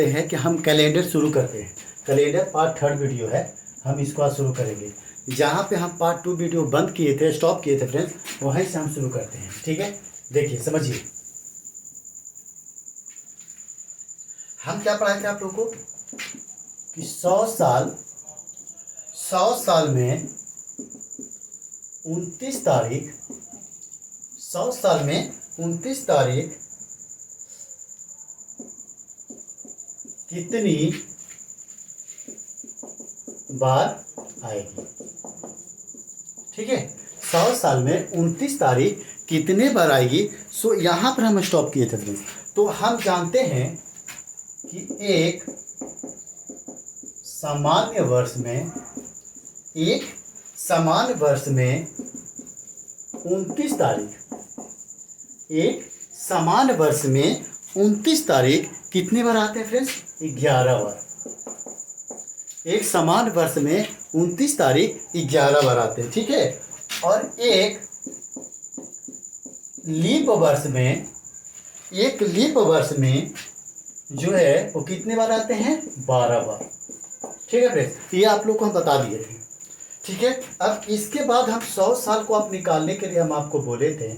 हैं कि हम कैलेंडर शुरू करते हैं। कैलेंडर पार्ट 3 वीडियो है, हम इसको आज शुरू करेंगे। जहाँ पे हम पार्ट 2 वीडियो बंद किए थे, स्टॉप किए थे फ्रेंड्स, वहीं से हम शुरू करते हैं। ठीक है, देखिए समझिए, हम क्या पढ़ाए थे आप लोगों को कि 100 साल में 29 तारीख 100 साल में 29 तारीख कितनी बार आएगी। ठीक है, 100 साल में 29 तारीख कितने बार आएगी। सो यहाँ पर हम स्टॉप किए थे फ्रेंड्स। तो हम जानते हैं कि एक सामान्य वर्ष में 29 तारीख कितने बार आते हैं फ्रेंड्स? 11 बार। एक समान वर्ष में 29 तारीख 11 बार आते हैं। ठीक है, और एक लीप वर्ष में जो है वो कितने बार आते हैं? 12 बार। ठीक है फ्रेंड्स, ये आप लोग को हम बता दिए थे। ठीक है, अब इसके बाद हम 100 साल को आप निकालने के लिए हम आपको बोले थे,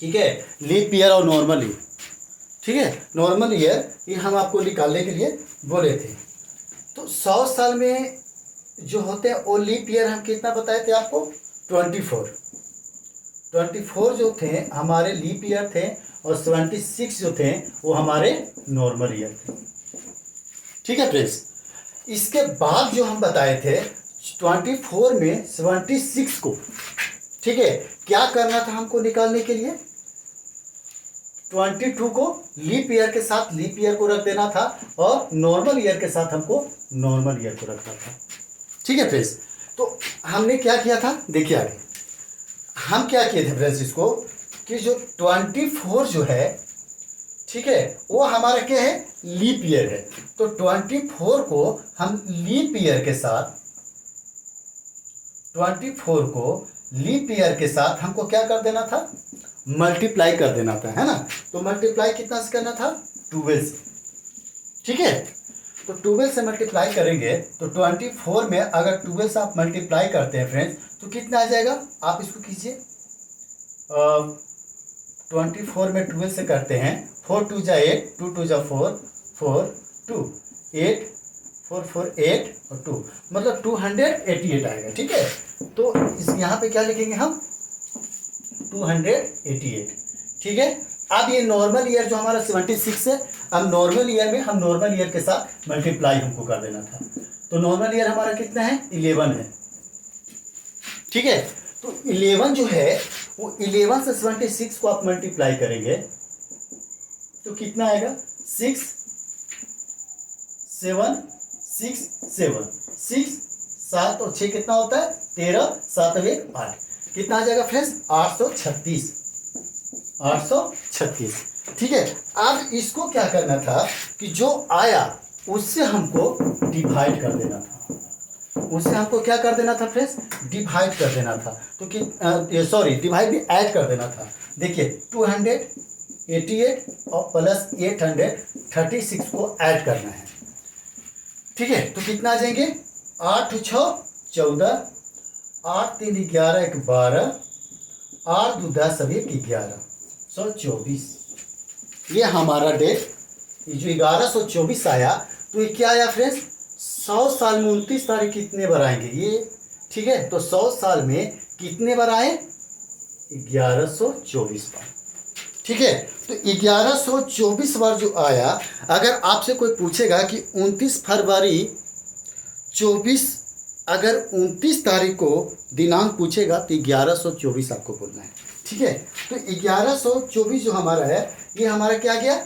ठीक है, लीप ईयर और नॉर्मल ईयर। ठीक है, नॉर्मल ईयर ये हम आपको निकालने के लिए बोले थे। तो 100 साल में जो होते हैं वो लीप ईयर हम कितना बताए थे आपको? 24 जो थे हमारे लीप ईयर थे, और 76 जो थे वो हमारे नॉर्मल ईयर थे। ठीक है फ्रेंड्स, इसके बाद जो हम बताए थे 24 में 76 को, ठीक है, क्या करना था हमको निकालने के लिए? 22 को लीप ईयर के साथ लीप ईयर को रख देना था, और नॉर्मल ईयर के साथ हमको नॉर्मल ईयर को रखना था। ठीक है फ्रेंड्स, तो हमने क्या किया था, देखिए आगे हम क्या किए थे फ्रेंड्स, इसको कि जो 24 जो है, ठीक है, वो हमारा क्या है? लीप ईयर है। तो 24 को हम लीप ईयर के साथ हमको क्या कर देना था? मल्टीप्लाई कर देना था, है ना। तो मल्टीप्लाई कितना से करना था? 12 से। ठीक है, तो 12 से मल्टीप्लाई करेंगे तो 24 में अगर 12 से आप मल्टीप्लाई करते हैं फ्रेंड्स, तो कितना आ जाएगा? आप इसको कीजिए, 24 में 12 से करते हैं, 4 2 जा 8, 2 2 जा 4, 4 2 8, 4 4 8 और 2, मतलब 288 आएगा। ठीक है, तो इस यहाँ पे क्या लिखेंगे हम? 288। ठीक है, अब ये नॉर्मल ईयर जो हमारा 76 है, अब नॉर्मल ईयर में हम नॉर्मल ईयर के साथ मल्टीप्लाई हमको कर देना था। तो नॉर्मल ईयर हमारा कितना है? 11 है। ठीक है, तो 11 जो है वो 11 से 76 को आप मल्टीप्लाई करेंगे तो कितना आएगा? 6 7 6 7 6 7 और 6 कितना होता है? 13 7 और 1 8, कितना आ जाएगा फ्रेंड्स? 836। ठीक है, अब इसको क्या करना था कि जो आया उससे हमको डिवाइड कर देना था। उससे हमको क्या कर देना था फ्रेंड्स? डिवाइड कर देना था। तो कि डिवाइड भी ऐड कर देना था। देखिए 288 और प्लस 836 को ऐड करना है। ठीक है, तो कितना आ जाएंगे? 8 6 14, 8 3 11 1 12, 8 2 10 सब 1 11, 124। ये हमारा डेट, ये जो 1124 आया, तो ये क्या आया फ्रेंड्स? 100 साल में 29 तारीख कितने बार आएंगे ये? ठीक है, तो 100 साल में कितने बार आए? 1124 बार। ठीक है, तो 1124 बार जो आया, अगर आपसे कोई पूछेगा कि 29 फरवरी 24, अगर 29 तारीख को दिनांक पूछेगा तो 1124 आपको बोलना है। ठीक है, तो 1124 जो हमारा है, ये हमारा क्या आ गया?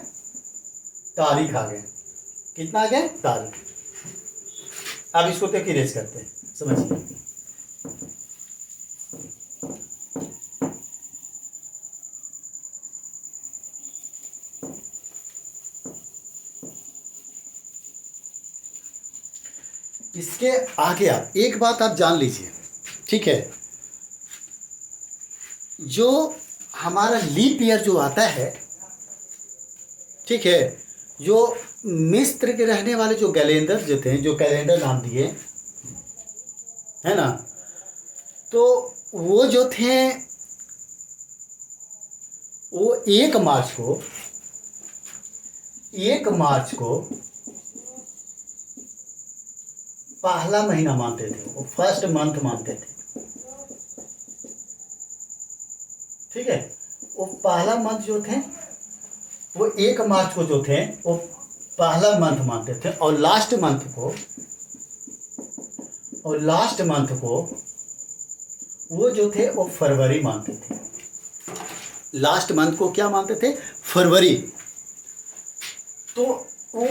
तारीख आ गया। कितना आ गया? तारीख। अब इसको तो इरेज करते हैं, समझिए। इसके आगे आप एक बात आप जान लीजिए, ठीक है, जो हमारा लीप ईयर जो आता है, ठीक है, जो मिस्र के रहने वाले जो गैलेंडर जो थे, जो कैलेंडर नाम दिए, है ना, तो वो जो थे वो 1 मार्च को पहला महीना मानते थे, वो फर्स्ट मंथ मानते थे। ठीक है, वो पहला मंथ जो थे वो 1 मार्च को जो थे वो पहला मंथ मानते थे, और लास्ट मंथ को वो जो थे वो फरवरी मानते थे। लास्ट मंथ को क्या मानते थे? फरवरी। तो वो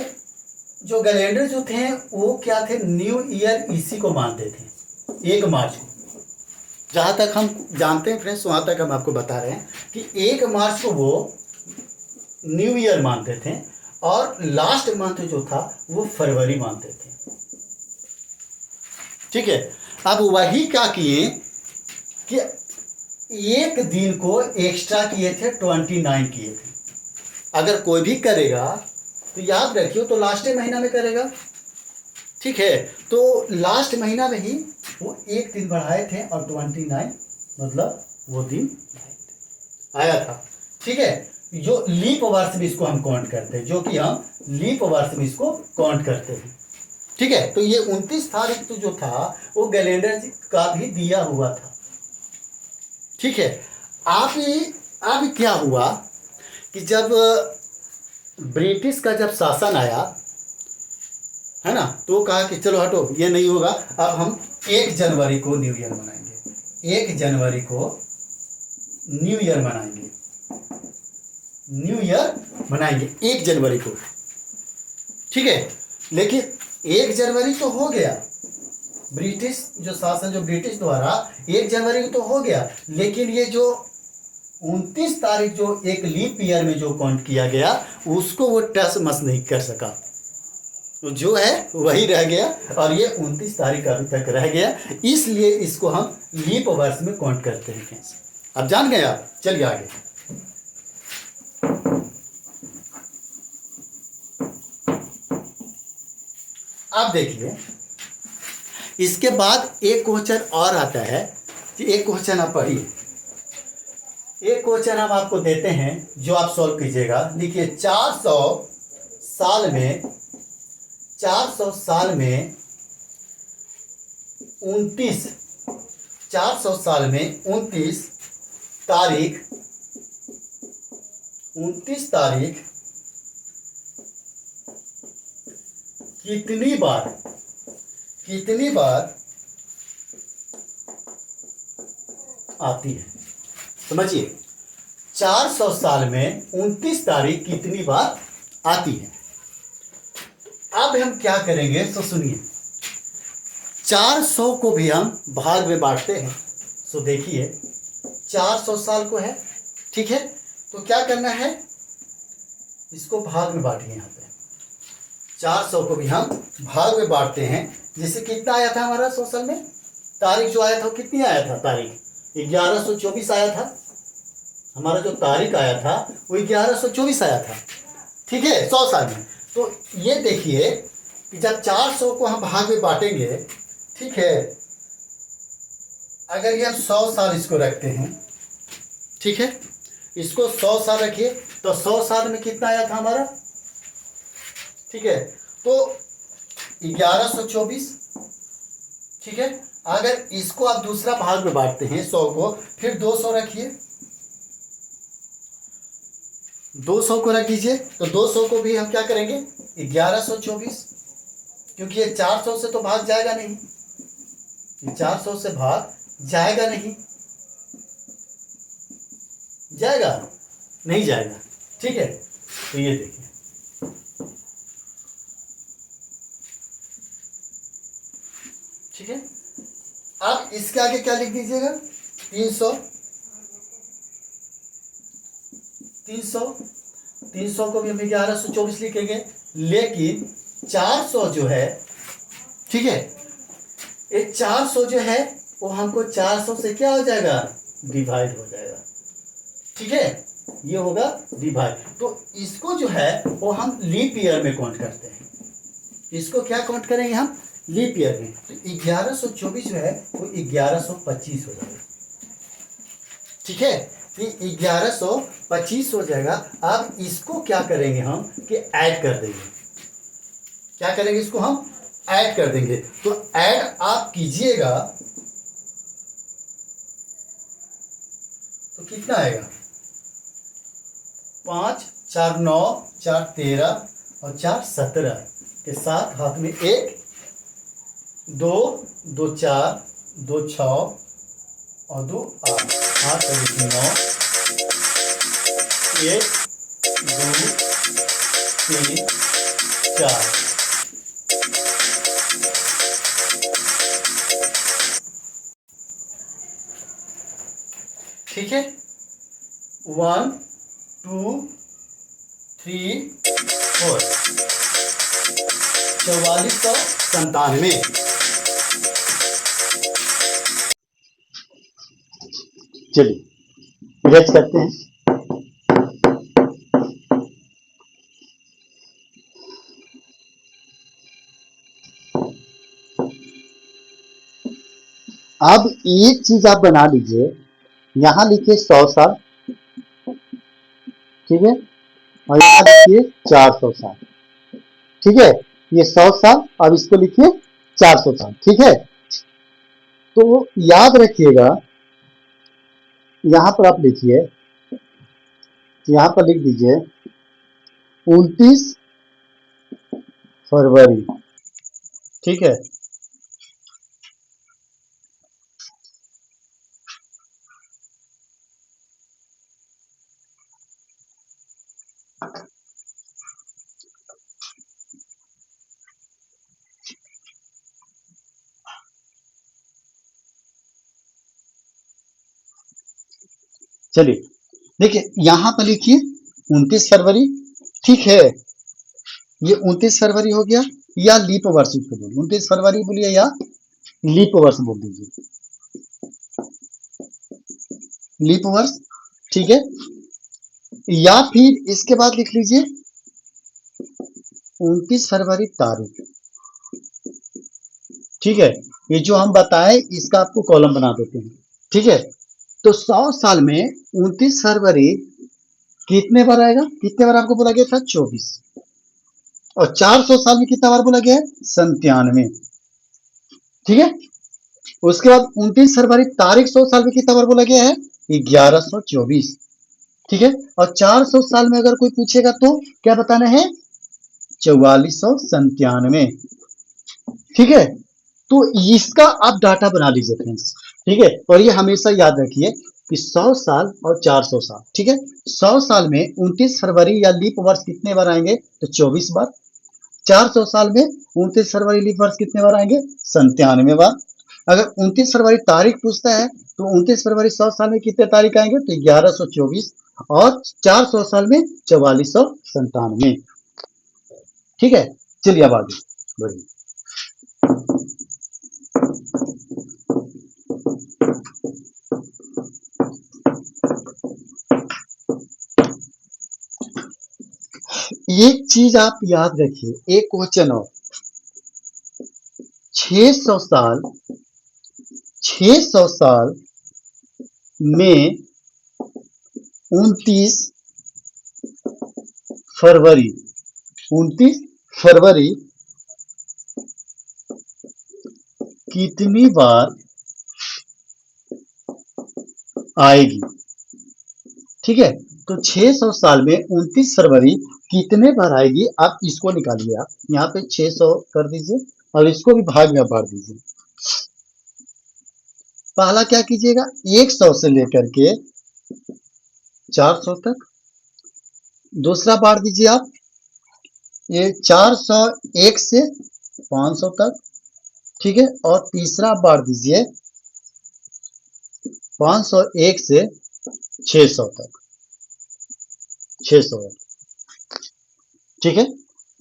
जो कैलेंडर जो थे वो क्या थे? न्यू ईयर इसी को मानते थे, 1 मार्च को। जहाँ तक हम जानते हैं फ्रेंड्स, वहाँ तक हम आपको बता रहे हैं कि 1 मार्च को वो न्यू ईयर मानते थे, और लास्ट मंथ जो था वो फरवरी मानते थे। ठीक है, अब वही क्या किए कि एक दिन को एक्स्ट्रा किए थे, 29 किए थे। अगर कोई भी करेगा तो याद रखियो तो लास्ट महीना में करेगा। ठीक है, तो लास्ट महीना में ही वो एक दिन बढ़ाए थे, और 29 मतलब वो दिन आया था। ठीक है, जो लीप वर्ष में इसको हम काउंट करते हैं, जो कि हम लीप वर्ष में इसको काउंट करते हैं। ठीक है, तो ये 29 तारीख तो जो था वो कैलेंडर का भी दिया हुआ था। ठीक है, अब क्या हुआ कि जब ब्रिटिश का जब शासन आया, है ना, तो कहा कि चलो हटो, ये नहीं होगा, अब हम 1 जनवरी को न्यू ईयर मनाएंगे। 1 जनवरी को न्यू ईयर मनाएंगे, 1 जनवरी को। ठीक है, लेकिन 1 जनवरी तो हो गया, ब्रिटिश जो शासन, जो ब्रिटिश द्वारा 1 जनवरी को तो हो गया, लेकिन ये जो 29 तारीख जो एक लीप ईयर में जो काउंट किया गया, उसको वो टच मस नहीं कर सका, तो जो है वही रह गया, और ये 29 तारीख अभी तक रह गया। इसलिए इसको हम लीप वर्ष में काउंट करते हैं फ्रेंड्स। अब जान गए आप, चलिए आगे। अब देखिए, इसके बाद एक क्वेश्चन और आता है कि एक क्वेश्चन आप पढ़िए। एक क्वेश्चन हम आपको देते हैं जो आप सॉल्व कीजिएगा। लिखिए, 400 साल में 29 400 साल में 29 तारीख कितनी बार आती है? समझिए, 400 साल में 29 तारीख कितनी बार आती है? अब हम क्या करेंगे तो सुनिए, 400 को भी हम भाग में बांटते हैं। सो देखिए, 400 साल को है, ठीक है, तो क्या करना है, इसको भाग में बांटिए। यहाँ पे 400 को भी हम भाग में बांटते हैं। जैसे कितना आया था हमारा 100 साल में, तारीख जो आया था वो कितनी आया था? तारीख 1124 आया था। हमारा जो तारीख आया था वो 1124 आया था। ठीक है, 100 साल में। तो ये देखिए कि जब 400 को हम भाग में बांटेंगे, ठीक है, अगर ये हम 100 साल इसको रखते हैं, ठीक है, इसको 100 साल रखिए, तो 100 साल में कितना आया था हमारा? ठीक है, तो 1124। ठीक है, अगर इसको आप दूसरा भाग में बांटते हैं 100 को, फिर 200 रखिए, 200 को रख दीजिए, तो 200 को भी हम क्या करेंगे? 1124, क्योंकि ये 400 से तो भाग जाएगा नहीं, ये 400 से भाग जाएगा नहीं, जाएगा नहीं जाएगा। ठीक है, तो ये देखिए, ठीक है, अब इसके आगे क्या लिख दीजिएगा? 300 को भी हम 1124 लिखेंगे, लेकिन 400 जो है, ठीक है, ये 400 जो है वो हमको 400 से क्या हो जाएगा? डिवाइड हो जाएगा। ठीक है, ये होगा डिवाइड। तो इसको जो है वो हम लीप ईयर में काउंट करते हैं। इसको क्या काउंट करेंगे हम? लीप ईयर में। तो 1124 जो है वो 1125 हो जाएगा। ठीक है, कि 1125 हो जाएगा। अब इसको क्या करेंगे हम कि ऐड कर देंगे। क्या करेंगे? इसको हम ऐड कर देंगे। तो ऐड आप कीजिएगा तो कितना आएगा? 5 4 9 4 13 और 4 17 के साथ हाथ में 1 2 2 4 2 6 और 2 8 8 और 9 1 2 3 4। ठीक है, 1 2 3 4 4497। चलिए इरेज करते हैं। अब एक चीज आप बना लीजिए, यहां लिखिए 100 साल, ठीक है, और यहां लिखिए 400 साल। ठीक है, ये 100 साल, अब इसको लिखिए 400 साल। ठीक है, तो याद रखिएगा, यहां पर आप लिखिए, यहां पर लिख दीजिए 29 फरवरी। ठीक है, चलिए देखिए यहां पर लिखिए 29 फरवरी। ठीक है, ये 29 फरवरी हो गया, या लीप वर्ष इसको बोलिए, 29 फरवरी बोलिए या लीप वर्ष बोल दीजिए, लीप वर्ष। ठीक है, या फिर इसके बाद लिख लीजिए 29 फरवरी तारीख। ठीक है, ये जो हम बताए इसका आपको कॉलम बना देते हैं। ठीक है, तो 100 साल में 29 फरवरी कितने बार आएगा? कितने बार आपको बोला गया था? 24। और 400 साल में कितना बार बोला गया है? 97। ठीक है, उसके बाद 29 फरवरी तारीख 100 साल में कितना बार बोला गया है? 1124। ठीक है, और 400 साल में अगर कोई पूछेगा तो क्या बताना है? 4497। ठीक है, तो इसका आप डाटा बना लीजिए फ्रेंड्स। ठीक है, और ये हमेशा याद रखिए कि 100 साल और 400 साल। ठीक है, 100 साल में 29 फरवरी या लीप वर्ष कितने बार आएंगे? तो 24 बार। 400 साल में 29 फरवरी लीप वर्ष कितने बार आएंगे? 97 बार। अगर 29 फरवरी तारीख पूछता है तो 29 फरवरी 100 साल में कितने तारीख आएंगे? तो 1124। और 400 साल में 4497। ठीक है, चलिए अब आगे बढ़िए। एक चीज आप याद रखिए, एक क्वेश्चन और, 600 साल, 600 साल में 29 फरवरी, 29 फरवरी कितनी बार आएगी? ठीक है, तो 600 साल में 29 फरवरी कितने बार आएगी? आप इसको निकालिए। आप यहाँ पे 600 कर दीजिए और इसको भी भाग में बांट दीजिए। पहला क्या कीजिएगा, 100 से लेकर के 400 तक। दूसरा बांट दीजिए आप, ये 401 से 500 तक। ठीक है, और तीसरा बांट दीजिए 501 से 600 तक, 600। ठीक है,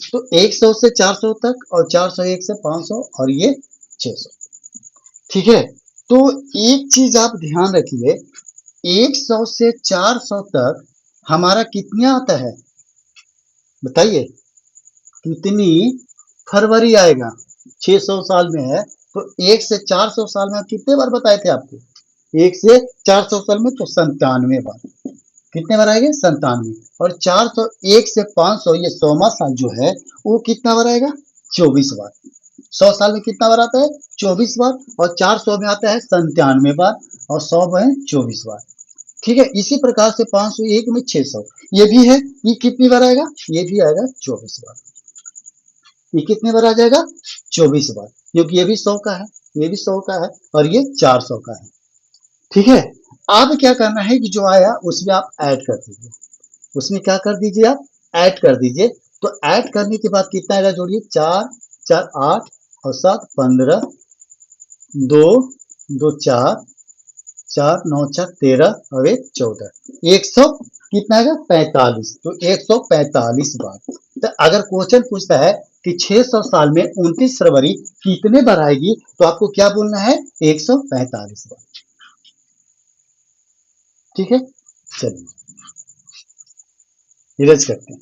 तो 100 से 400 तक और 401 से 500 और ये 600। ठीक है, तो एक चीज आप ध्यान रखिए, 100 से 400 तक हमारा कितने आता है बताइए, कितनी फरवरी आएगा? 600 साल में है तो 1 से 400 साल में आप कितने बार बताए थे आपको? 1 से 400 साल में तो 97 बार। कितने बार आएंगे? 97। और 400, 1 से 500, ये 100वां साल जो है वो कितना बार आएगा? 24 बार। 100 साल में कितना बार आता है? 24 बार। और 400 में आता है 97 बार, और 100 में 24 बार। ठीक है, इसी प्रकार से 501 में 600, ये भी है, ये कितनी बार आएगा? ये भी आएगा 24 बार। ये कितने बार आ जाएगा? 24 बार, क्योंकि ये भी 100 का है, ये भी 100 का है, और ये 400 का है। ठीक है, अब क्या करना है कि जो आया उसमें आप ऐड कर दीजिए। उसमें क्या कर दीजिए? आप ऐड कर दीजिए। तो ऐड करने के बाद कितना आएगा? जोड़िए, 4 4 8 और 7 15, 2 2 4 4 9 4 13 और 1 14, 100 कितना आएगा? 45। तो 145 बार। तो अगर क्वेश्चन पूछता है कि 600 साल में 29 फरवरी कितने बार आएगी, तो आपको क्या बोलना है? 145 बार। ठीक है, चलिए इरेज करते हैं।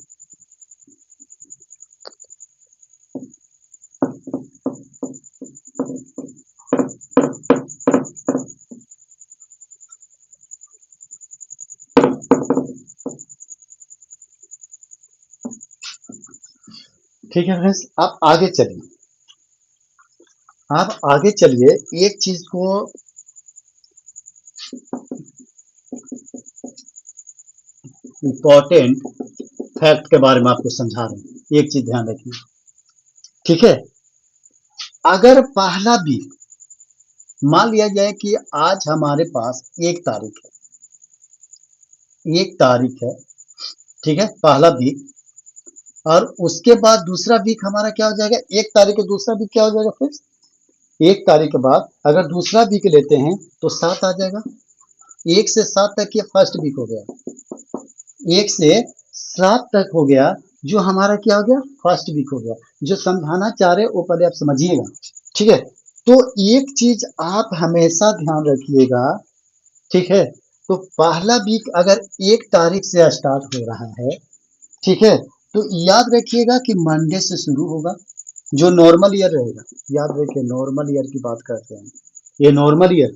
ठीक है फ्रेंड्स, आप आगे चलिए। आप आगे चलिए, एक चीज को इम्पोर्टेंट फैक्ट के बारे में आपको समझा रहे हैं, एक चीज ध्यान रखिए। ठीक है, अगर पहला वीक मान लिया जाए कि आज हमारे पास 1 तारीख है, 1 तारीख है, ठीक है, पहला वीक, और उसके बाद दूसरा वीक हमारा क्या हो जाएगा? 1 तारीख को दूसरा वीक क्या हो जाएगा फिर? 1 तारीख के बाद अगर दूसरा वीक लेते हैं तो 7 आ जाएगा। 1 से 7 तक ये फर्स्ट वीक हो गया, 1 से 7 तक हो गया, जो हमारा क्या हो गया? फर्स्ट वीक हो गया। जो समझाना चाह रहे वो पहले आप समझिएगा। ठीक है, तो एक चीज आप हमेशा ध्यान रखिएगा। ठीक है, तो पहला वीक अगर 1 तारीख से स्टार्ट हो रहा है, ठीक है, तो याद रखिएगा कि मंडे से शुरू होगा, जो नॉर्मल ईयर रहेगा। याद रखिए, नॉर्मल ईयर की बात करते हैं, ये नॉर्मल ईयर।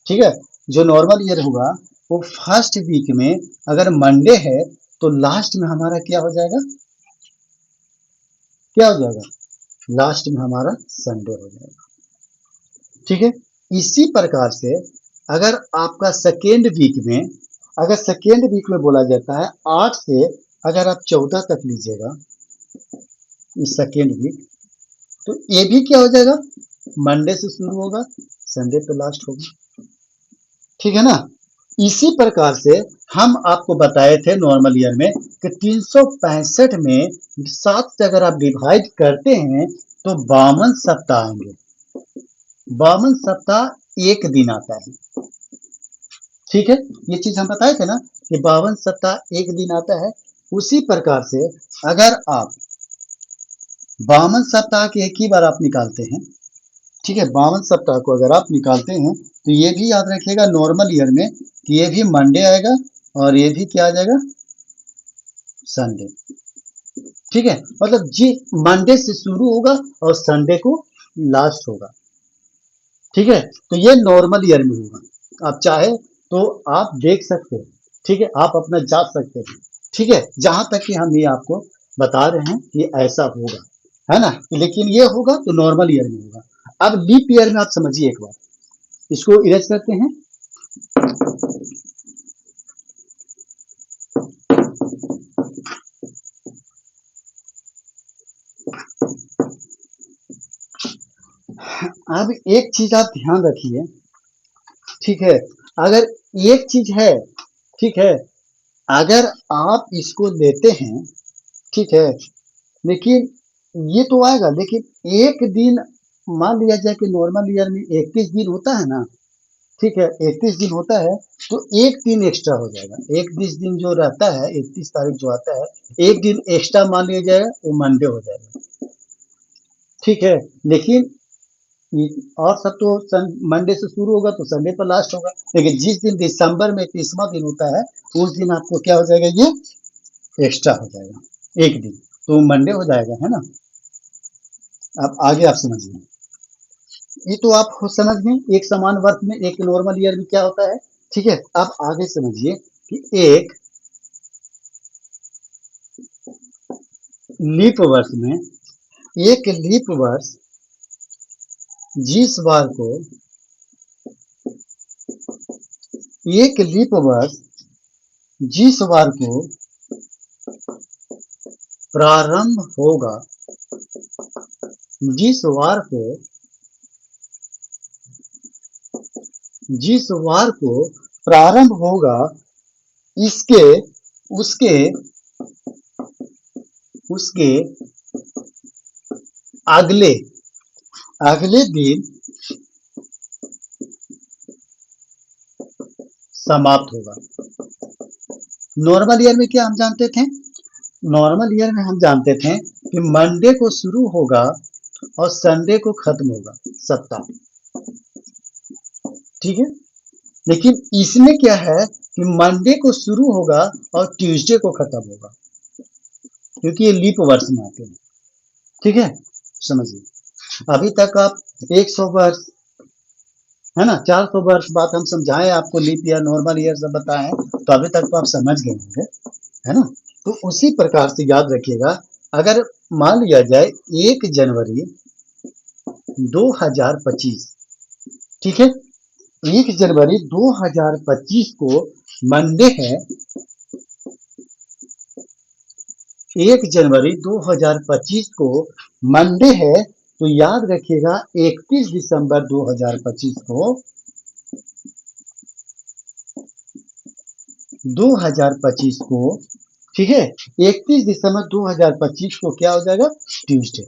ठीक है, जो नॉर्मल ईयर होगा वो फर्स्ट वीक में अगर मंडे है तो लास्ट में हमारा क्या हो जाएगा? क्या हो जाएगा? लास्ट में हमारा संडे हो जाएगा। ठीक है, इसी प्रकार से अगर आपका सेकेंड वीक में, अगर सेकेंड वीक में बोला जाता है 8 से अगर आप 14 तक लीजिएगा, इस सेकेंड वीक, तो ये भी क्या हो जाएगा? मंडे से शुरू होगा, संडे पे लास्ट होगा। ठीक है ना, इसी प्रकार से हम आपको बताए थे नॉर्मल ईयर में कि 365 में 7 से अगर आप डिवाइड करते हैं तो 52 सप्ताह आएंगे। 52 सप्ताह एक दिन आता है। ठीक है, ये चीज हम बताए थे ना कि 52 सप्ताह एक दिन आता है। उसी प्रकार से अगर आप 52 सप्ताह के एक ही बार आप निकालते हैं, ठीक है, 52 सप्ताह को अगर आप निकालते हैं तो ये भी याद रखिएगा नॉर्मल ईयर में कि ये भी मंडे आएगा और ये भी क्या आ जाएगा? संडे। ठीक है, मतलब जी मंडे से शुरू होगा और संडे को लास्ट होगा। ठीक है, तो ये नॉर्मल ईयर में होगा। आप चाहे तो आप देख सकते हैं। ठीक है, आप अपना जांच सकते हैं। ठीक है, जहां तक कि हम ये आपको बता रहे हैं कि ऐसा होगा, है ना, लेकिन ये होगा तो नॉर्मल ईयर में होगा। अब लीप ईयर में आप समझिए एक बार, इसको इरेज करते हैं। अब एक चीज आप ध्यान रखिए। ठीक है, अगर एक चीज है, ठीक है, अगर आप इसको लेते हैं, ठीक है, लेकिन ये तो आएगा, लेकिन एक दिन मान लिया जाए कि नॉर्मल ईयर में 31 दिन होता है ना, ठीक है, 31 दिन होता है, तो एक दिन एक्स्ट्रा हो जाएगा। 31 दिन जो रहता है, 31 तारीख जो आता है, एक दिन एक्स्ट्रा मान लिया जाएगा, वो मंडे हो जाएगा। ठीक है, लेकिन और सब तो मंडे से शुरू होगा तो संडे पर लास्ट होगा, लेकिन जिस दिन दिसंबर में 30वां दिन होता है उस दिन आपको क्या हो जाएगा, ये एक्स्ट्रा हो जाएगा एक दिन, तो मंडे हो जाएगा, है ना। अब आगे आप समझिए, ये तो आप समझ गए एक समान वर्ष में, एक नॉर्मल ईयर में क्या होता है। ठीक है, अब आगे समझिए कि लीप वर्ष में एक लीप वर्ष जिस बार को एक लीप वर्ष जिस बार को प्रारंभ होगा, जिस वार को जिस वार को प्रारंभ होगा, इसके उसके उसके अगले अगले दिन समाप्त होगा। नॉर्मल ईयर में क्या हम जानते थे, नॉर्मल ईयर में हम जानते थे कि मंडे को शुरू होगा और संडे को खत्म होगा सप्ताह। ठीक है, लेकिन इसमें क्या है कि मंडे को शुरू होगा और ट्यूसडे को खत्म होगा, क्योंकि ये लीप वर्ष में आते हैं। ठीक है, समझिए, अभी तक आप 100 वर्ष, है ना, 400 वर्ष बात हम समझाएं आपको, लीप ईयर नॉर्मल ईयर सब बताएं, तो अभी तक तो आप समझ गए होंगे, है ना। तो उसी प्रकार से याद रखिएगा, अगर मान लिया जाए 1 जनवरी 2025, ठीक है, 1 जनवरी 2025 को मंडे है, 1 जनवरी 2025 को मंडे है, तो याद रखिएगा 31 दिसंबर 2025 को 2025 को, ठीक है, 31 दिसंबर 2025 को क्या हो जाएगा, ट्यूसडे।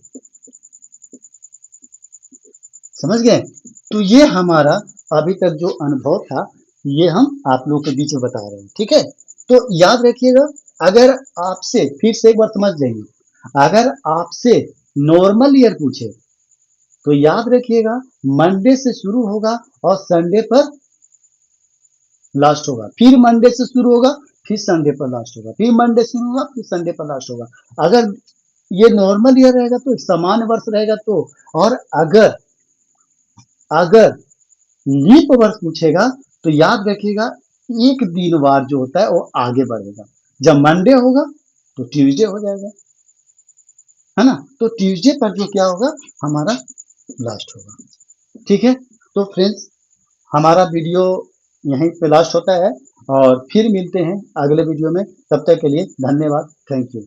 समझ गए। तो ये हमारा अभी तक जो अनुभव था, ये हम आप लोगों के बीच में बता रहे हैं। ठीक है, तो याद रखिएगा, अगर आपसे फिर से एक बार समझ लेंगे, अगर आपसे नॉर्मल ईयर पूछे तो याद रखिएगा मंडे से शुरू होगा और संडे पर लास्ट होगा, फिर मंडे से शुरू होगा, फिर संडे पर लास्ट होगा, फिर मंडे शुरू होगा, फिर संडे पर लास्ट होगा। अगर ये नॉर्मल ईयर रहेगा तो समान वर्ष रहेगा तो, और अगर अगर लीप वर्ष पूछेगा तो याद रखिएगा एक दिन वार जो होता है वो आगे बढ़ेगा। जब मंडे होगा तो ट्यूसडे हो जाएगा, है ना, तो ट्यूसडे पर जो क्या होगा, हमारा लास्ट होगा। ठीक है, तो फ्रेंड्स, हमारा वीडियो यहीं पे लास्ट होता है और फिर मिलते हैं अगले वीडियो में। तब तक के लिए धन्यवाद, थैंक यू।